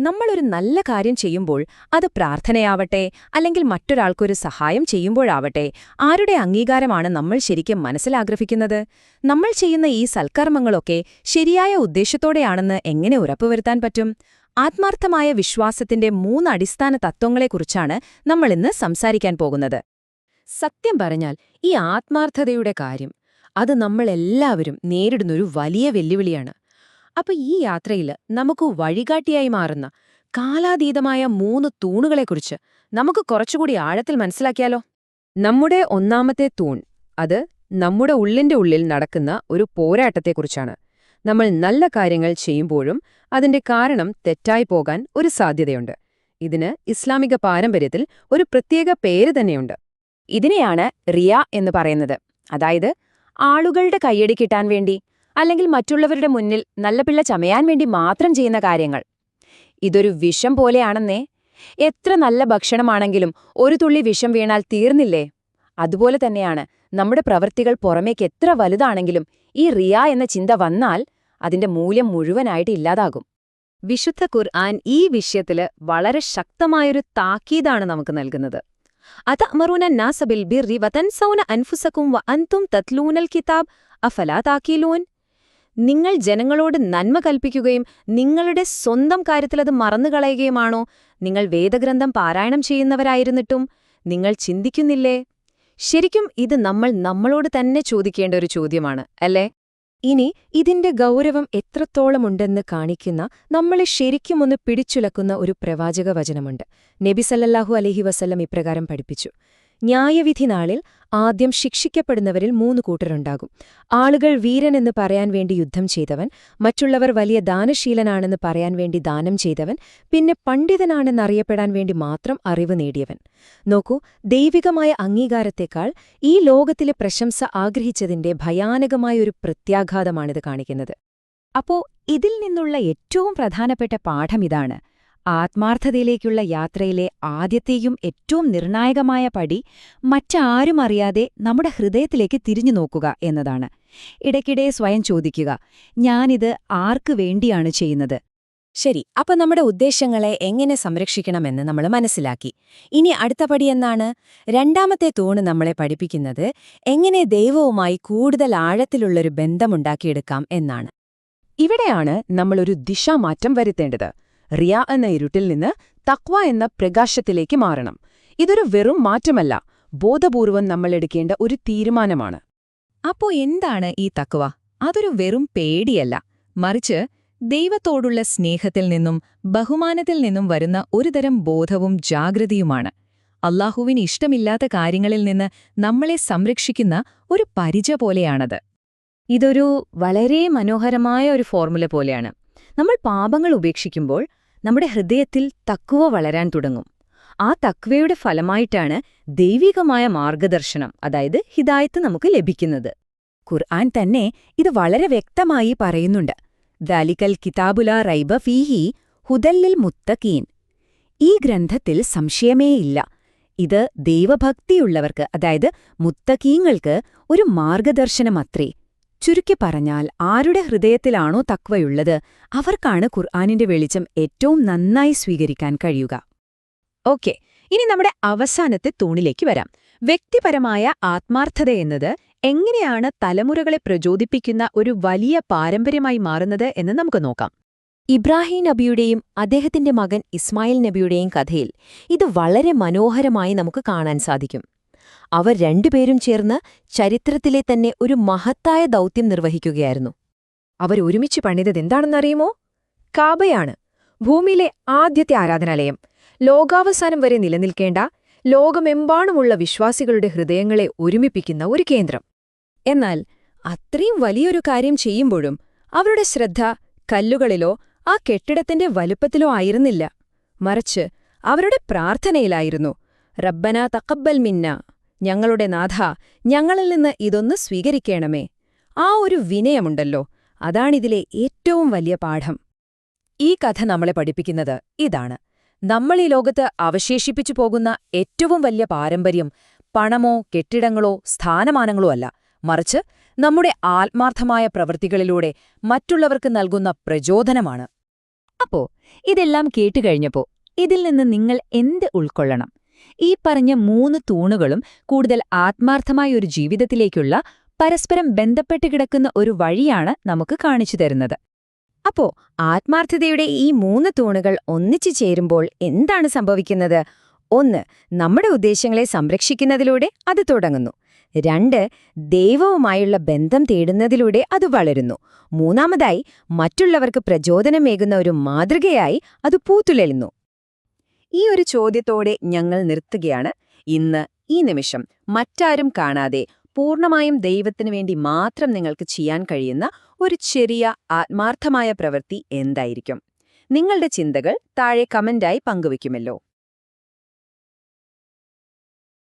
നമ്മളൊരു നല്ല കാര്യം ചെയ്യുമ്പോൾ അത് പ്രാർത്ഥനയാവട്ടെ അല്ലെങ്കിൽ മറ്റൊരാൾക്കൊരു സഹായം ചെയ്യുമ്പോഴാവട്ടെ ആരുടെ അംഗീകാരമാണ് നമ്മൾ ശരിക്കും മനസ്സിലാഗ്രഹിക്കുന്നത്? നമ്മൾ ചെയ്യുന്ന ഈ സൽക്കർമ്മങ്ങളൊക്കെ ശരിയായ ഉദ്ദേശത്തോടെയാണെന്ന് എങ്ങനെ ഉറപ്പുവരുത്താൻ പറ്റും? ആത്മാർത്ഥമായ വിശ്വാസത്തിന്റെ 3 അടിസ്ഥാന തത്വങ്ങളെക്കുറിച്ചാണ് നമ്മളിന്ന് സംസാരിക്കാൻ പോകുന്നത്. സത്യം പറഞ്ഞാൽ ഈ ആത്മാർത്ഥതയുടെ കാര്യം അത് നമ്മളെല്ലാവരും നേരിടുന്നൊരു വലിയ വെല്ലുവിളിയാണ്. അപ്പൊ ഈ യാത്രയിൽ നമുക്ക് വഴികാട്ടിയായി മാറുന്ന കാലാതീതമായ 3 തൂണുകളെക്കുറിച്ച് നമുക്ക് കുറച്ചുകൂടി ആഴത്തിൽ മനസ്സിലാക്കിയാലോ? നമ്മുടെ ഒന്നാമത്തെ തൂൺ അത് നമ്മുടെ ഉള്ളിന്റെ ഉള്ളിൽ നടക്കുന്ന ഒരു പോരാട്ടത്തെക്കുറിച്ചാണ്. നമ്മൾ നല്ല കാര്യങ്ങൾ ചെയ്യുമ്പോഴും അതിന്റെ കാരണം തെറ്റായി പോകാൻ ഒരു സാധ്യതയുണ്ട്. ഇതിന് ഇസ്ലാമിക പാരമ്പര്യത്തിൽ ഒരു പ്രത്യേക പേര് തന്നെയുണ്ട്. ഇതിനെയാണ് റിയ എന്ന് പറയുന്നത്. അതായത് ആളുകളുടെ കയ്യടി കിട്ടാൻ വേണ്ടി അല്ലെങ്കിൽ മറ്റുള്ളവരുടെ മുന്നിൽ നല്ല പിള്ള ചമയാൻ വേണ്ടി മാത്രം ചെയ്യുന്ന കാര്യങ്ങൾ. ഇതൊരു വിഷം പോലെയാണെന്നേ. എത്ര നല്ല ഭക്ഷണമാണെങ്കിലും ഒരു തുള്ളി വിഷം വീണാൽ തീർന്നില്ലേ? അതുപോലെ തന്നെയാണ് നമ്മുടെ പ്രവൃത്തികൾ പുറമേക്ക് എത്ര വലുതാണെങ്കിലും ഈ റിയ എന്ന ചിന്ത വന്നാൽ അതിന്റെ മൂല്യം മുഴുവനായിട്ട് ഇല്ലാതാകും. വിശുദ്ധ ഖുർആൻ ഈ വിഷയത്തില് വളരെ ശക്തമായൊരു താക്കീതാണ് നമുക്ക് നൽകുന്നത്. അതഅ്മറൂന അന്നാസ ബിൽ ബിർരി വതൻസൗന അൻഫുസകും വഅൻതും തത്ലൂനൽ കിതാബ് അഫലാ താഖിലൂൻ. നിങ്ങൾ ജനങ്ങളോട് നന്മ കൽപ്പിക്കുകയും നിങ്ങളുടെ സ്വന്തം കാര്യത്തിലത് മറന്നുകളയുകയുമാണോ? നിങ്ങൾ വേദഗ്രന്ഥം പാരായണം ചെയ്യുന്നവരായിരുന്നിട്ടും നിങ്ങൾ ചിന്തിക്കുന്നില്ലേ? ശരിക്കും ഇത് നമ്മളോട് തന്നെ ചോദിക്കേണ്ട ഒരു ചോദ്യമാണ്, അല്ലേ? ഇനി ഇതിന്റെ ഗൗരവം എത്രത്തോളമുണ്ടെന്ന് കാണിക്കുന്ന, നമ്മളെ ശരിക്കുമൊന്ന് പിടിച്ചുലക്കുന്ന ഒരു പ്രവാചക വചനമുണ്ട്. നബി സല്ലല്ലാഹു അലൈഹി വസല്ലം ഇപ്രകാരം പഠിപ്പിച്ചു: ന്യായവിധി നാളിൽ ആദ്യം ശിക്ഷിക്കപ്പെടുന്നവരിൽ 3 കൂട്ടരുണ്ടാകും. ആളുകൾ വീരനെന്ന് പറയാൻ വേണ്ടി യുദ്ധം ചെയ്തവൻ, മറ്റുള്ളവർ വലിയ ദാനശീലനാണെന്ന് പറയാൻ വേണ്ടി ദാനം ചെയ്തവൻ, പിന്നെ പണ്ഡിതനാണെന്നറിയപ്പെടാൻ വേണ്ടി മാത്രം അറിവ് നേടിയവൻ. നോക്കൂ, ദൈവികമായ അംഗീകാരത്തെക്കാൾ ഈ ലോകത്തിലെ പ്രശംസ ആഗ്രഹിച്ചതിന്റെ ഭയാനകമായൊരു പ്രത്യാഘാതമാണിത് കാണിക്കുന്നത്. അപ്പോ ഇതിൽ നിന്നുള്ള ഏറ്റവും പ്രധാനപ്പെട്ട പാഠമിതാണ്: ആത്മാർത്ഥതയിലേക്കുള്ള യാത്രയിലെ ആദ്യത്തെയും ഏറ്റവും നിർണായകമായ പടി മറ്റാരും അറിയാതെ നമ്മുടെ ഹൃദയത്തിലേക്ക് തിരിഞ്ഞു നോക്കുക എന്നതാണ്. ഇടയ്ക്കിടെ സ്വയം ചോദിക്കുക, ഞാനിത് ആർക്ക് വേണ്ടിയാണ് ചെയ്യുന്നത്? ശരി, അപ്പൊ നമ്മുടെ ഉദ്ദേശങ്ങളെ എങ്ങനെ സംരക്ഷിക്കണമെന്ന് നമ്മൾ മനസ്സിലാക്കി. ഇനി അടുത്ത പടി എന്നാണ്? രണ്ടാമത്തെ തൂണ് നമ്മളെ പഠിപ്പിക്കുന്നത് എങ്ങനെ ദൈവവുമായി കൂടുതൽ ആഴത്തിലുള്ളൊരു ബന്ധമുണ്ടാക്കിയെടുക്കാം എന്നാണ്. ഇവിടെയാണ് നമ്മളൊരു ദിശാമാറ്റം വരുത്തേണ്ടത്. റിയ എന്ന ഇരുട്ടിൽ നിന്ന് തഖ്വ എന്ന പ്രകാശത്തിലേക്ക് മാറണം. ഇതൊരു വെറും മാറ്റമല്ല, ബോധപൂർവം നമ്മളെടുക്കേണ്ട ഒരു തീരുമാനമാണ്. അപ്പോ എന്താണ് ഈ തഖ്വ? അതൊരു വെറും പേടിയല്ല, മറിച്ച് ദൈവത്തോടുള്ള സ്നേഹത്തിൽ നിന്നും ബഹുമാനത്തിൽ നിന്നും വരുന്ന ഒരുതരം ബോധവും ജാഗ്രതയുമാണ്. അല്ലാഹുവിന് ഇഷ്ടമില്ലാത്ത കാര്യങ്ങളിൽ നിന്ന് നമ്മളെ സംരക്ഷിക്കുന്ന ഒരു പരിച പോലെയാണത്. ഇതൊരു വളരെ മനോഹരമായ ഒരു ഫോർമുല പോലെയാണ്. നമ്മൾ പാപങ്ങൾ ഉപേക്ഷിക്കുമ്പോൾ നമ്മുടെ ഹൃദയത്തിൽ തഖ്വ വളരാൻ തുടങ്ങും. ആ തഖ്വയുടെ ഫലമായിട്ടാണ് ദൈവികമായ മാർഗദർശനം, അതായത് ഹിദായത്ത് നമുക്ക് ലഭിക്കുന്നത്. ഖുർആൻ തന്നെ ഇത് വളരെ വ്യക്തമായി പറയുന്നുണ്ട്. ദാലികൽ കിതാബുലാ റൈബ ഫീഹി ഹുദല്ലിൽ മുത്തഖീൻ. ഈ ഗ്രന്ഥത്തിൽ സംശയമേയില്ല. ഇത് ദൈവഭക്തിയുള്ളവർക്ക്, അതായത് മുത്തഖീങ്ങൾക്ക് ഒരു മാർഗദർശനമത്രേ. ചുരുക്കി പറഞ്ഞാൽ, ആരുടെ ഹൃദയത്തിലാണോ തഖ്വയുള്ളത് അവർക്കാണ് ഖുർആനിന്റെ വെളിച്ചം ഏറ്റവും നന്നായി സ്വീകരിക്കാൻ കഴിയുക. ഓക്കെ, ഇനി നമ്മുടെ അവസാനത്തെ തൂണിലേക്ക് വരാം. വ്യക്തിപരമായ ആത്മാർത്ഥതയെന്നത് എങ്ങനെയാണ് തലമുറകളെ പ്രചോദിപ്പിക്കുന്ന ഒരു വലിയ പാരമ്പര്യമായി മാറുന്നത് എന്ന് നമുക്ക് നോക്കാം. ഇബ്രാഹിം നബിയുടെയും അദ്ദേഹത്തിന്റെ മകൻ ഇസ്മായിൽ നബിയുടെയും കഥയിൽ ഇത് വളരെ മനോഹരമായി നമുക്ക് കാണാൻ സാധിക്കും. അവർ രണ്ടുപേരും ചേർന്ന് ചരിത്രത്തിലെ തന്നെ ഒരു മഹത്തായ ദൗത്യം നിർവഹിക്കുകയായിരുന്നു. അവരൊരുമിച്ച് പണിതതെന്താണെന്നറിയുമോ? കാബയാണ്, ഭൂമിയിലെ ആദ്യത്തെ ആരാധനാലയം. ലോകാവസാനം വരെ നിലനിൽക്കേണ്ട, ലോകമെമ്പാടുമുള്ള വിശ്വാസികളുടെ ഹൃദയങ്ങളെ ഒരുമിപ്പിക്കുന്ന ഒരു കേന്ദ്രം. എന്നാൽ അത്രയും വലിയൊരു കാര്യം ചെയ്യുമ്പോഴും അവരുടെ ശ്രദ്ധ കല്ലുകളിലോ ആ കെട്ടിടത്തിന്റെ വലുപ്പത്തിലോ ആയിരുന്നില്ല. മറിച്ച് അവരുടെ പ്രാർത്ഥനയിലായിരുന്നു. റബ്ബനാ തഖബ്ബൽ മിന്ന, ഞങ്ങളുടെ നാഥ, ഞങ്ങളിൽ നിന്ന് ഇതൊന്ന് സ്വീകരിക്കണമേ. ആ ഒരു വിനയമുണ്ടല്ലോ, അതാണിതിലെ ഏറ്റവും വലിയ പാഠം. ഈ കഥ നമ്മളെ പഠിപ്പിക്കുന്നത് ഇതാണ്: നമ്മൾ ഈ ലോകത്ത് അവശേഷിപ്പിച്ചു പോകുന്ന ഏറ്റവും വലിയ പാരമ്പര്യം പണമോ കെട്ടിടങ്ങളോ സ്ഥാനമാനങ്ങളോ അല്ല, മറിച്ച് നമ്മുടെ ആത്മാർത്ഥമായ പ്രവൃത്തികളിലൂടെ മറ്റുള്ളവർക്ക് നൽകുന്ന പ്രചോദനമാണ്. അപ്പോ ഇതെല്ലാം കേട്ടുകഴിഞ്ഞപ്പോ ഇതിൽ നിന്ന് നിങ്ങൾ എന്ത് ഉൾക്കൊള്ളണം? ഈ പറഞ്ഞ 3 തൂണുകളും കൂടുതൽ ആത്മാർത്ഥമായ ഒരു ജീവിതത്തിലേക്കുള്ള പരസ്പരം ബന്ധപ്പെട്ട് കിടക്കുന്ന ഒരു വഴിയാണ് നമുക്ക് കാണിച്ചു തരുന്നത്. അപ്പോ ആത്മാർത്ഥതയുടെ ഈ 3 തൂണുകൾ ഒന്നിച്ചു ചേരുമ്പോൾ എന്താണ് സംഭവിക്കുന്നത്? 1. നമ്മുടെ ഉദ്ദേശങ്ങളെ സംരക്ഷിക്കുന്നതിലൂടെ അത് തുടങ്ങുന്നു. 2. ദൈവവുമായുള്ള ബന്ധം തേടുന്നതിലൂടെ അത് വളരുന്നു. 3. മറ്റുള്ളവർക്ക് പ്രചോദനമേകുന്ന ഒരു മാതൃകയായി അത് പൂത്തുലയുന്നു. ഈ ഒരു ചോദ്യത്തോടെ ഞങ്ങൾ നിർത്തുകയാണ്. ഇന്ന് ഈ നിമിഷം മറ്റാരും കാണാതെ പൂർണ്ണമായും ദൈവത്തിനു വേണ്ടി മാത്രം നിങ്ങൾക്ക് ചെയ്യാൻ കഴിയുന്ന ഒരു ചെറിയ ആത്മാർത്ഥമായ പ്രവൃത്തി എന്തായിരിക്കും? നിങ്ങളുടെ ചിന്തകൾ താഴെ കമന്റായി പങ്കുവയ്ക്കുമല്ലോ.